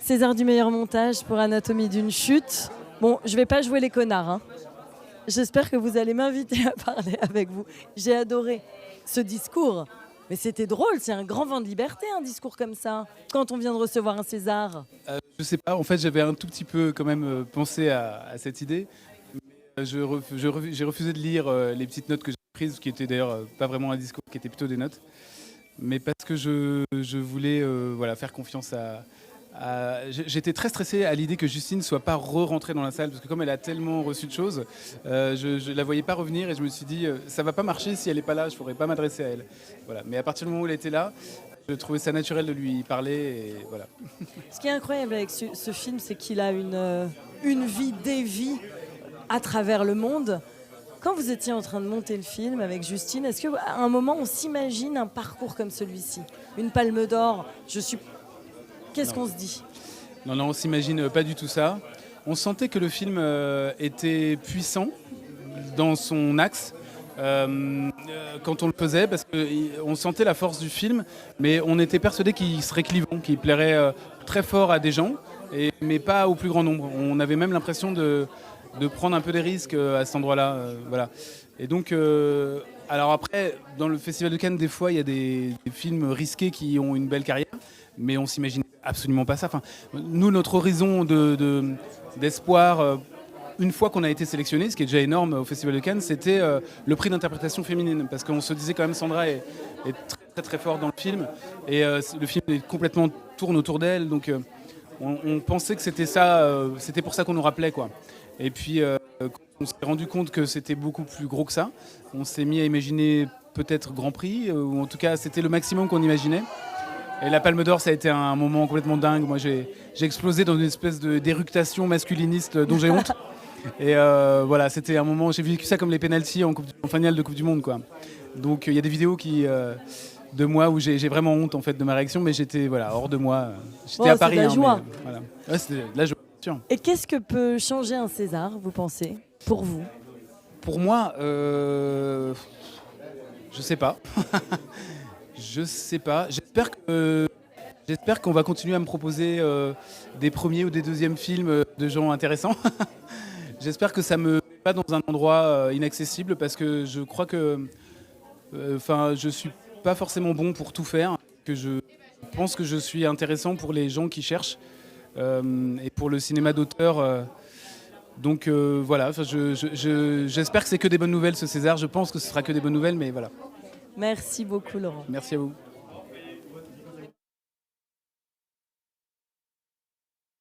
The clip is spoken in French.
César du meilleur montage pour Anatomie d'une chute. Bon, je vais pas jouer les connards, hein. J'espère que vous allez m'inviter à parler avec vous. J'ai adoré ce discours. Mais c'était drôle, c'est un grand vent de liberté, un discours comme ça, quand on vient de recevoir un César. Je sais pas, en fait j'avais un tout petit peu quand même pensé à cette idée. Mais j'ai refusé de lire les petites notes que j'ai prises, qui étaient d'ailleurs pas vraiment un discours, qui étaient plutôt des notes. Mais parce que je voulais voilà, faire confiance J'étais très stressé à l'idée que Justine ne soit pas re-rentrée dans la salle, parce que comme elle a tellement reçu de choses, je ne la voyais pas revenir et je me suis dit ça va pas marcher si elle n'est pas là, je ne pourrais pas m'adresser à elle. Voilà. Mais à partir du moment où elle était là, je trouvais ça naturel de lui parler. Et voilà. Ce qui est incroyable avec ce film, c'est qu'il a une vie, des vies à travers le monde. Quand vous étiez en train de monter le film avec Justine, est-ce qu'à un moment on s'imagine un parcours comme celui-ci? Une palme d'or, Qu'est-ce qu'on se dit? Non, on s'imagine pas du tout ça. On sentait que le film était puissant dans son axe quand on le faisait, parce qu'on sentait la force du film, mais on était persuadé qu'il serait clivant, qu'il plairait très fort à des gens, mais pas au plus grand nombre. On avait même l'impression de prendre un peu des risques à cet endroit-là. Voilà. Et donc, alors après, dans le Festival de Cannes, des fois, il y a des films risqués qui ont une belle carrière, mais on s'imagine absolument pas ça. Enfin, nous, notre horizon d'espoir, une fois qu'on a été sélectionné, ce qui est déjà énorme au Festival de Cannes, c'était le prix d'interprétation féminine, parce qu'on se disait quand même Sandra est très, très très forte dans le film, et le film est complètement tourne autour d'elle, donc on pensait que c'était ça, c'était pour ça qu'on nous rappelait, quoi. Et puis quand on s'est rendu compte que c'était beaucoup plus gros que ça, on s'est mis à imaginer peut-être Grand Prix, ou en tout cas c'était le maximum qu'on imaginait. Et la Palme d'Or, ça a été un moment complètement dingue. Moi, j'ai explosé dans une espèce d'éructation masculiniste dont j'ai honte. Et voilà, c'était un moment, j'ai vécu ça comme les pénaltys en finale de Coupe du Monde, quoi. Donc il y a des vidéos de moi où j'ai vraiment honte en fait de ma réaction, mais j'étais hors de moi. J'étais à Paris. C'est de la joie. Voilà. Ouais, c'était de la joie, bien sûr. Et qu'est-ce que peut changer un César, vous pensez, pour vous? Pour moi, je sais pas. Je sais pas. J'espère qu'on va continuer à me proposer des premiers ou des deuxièmes films de gens intéressants. J'espère que ça me met pas dans un endroit inaccessible, parce que je crois que je suis pas forcément bon pour tout faire. Que je pense que je suis intéressant pour les gens qui cherchent et pour le cinéma d'auteur. Donc voilà. J'espère que c'est que des bonnes nouvelles, ce César. Je pense que ce sera que des bonnes nouvelles, mais voilà. Merci beaucoup, Laurent. Merci à vous.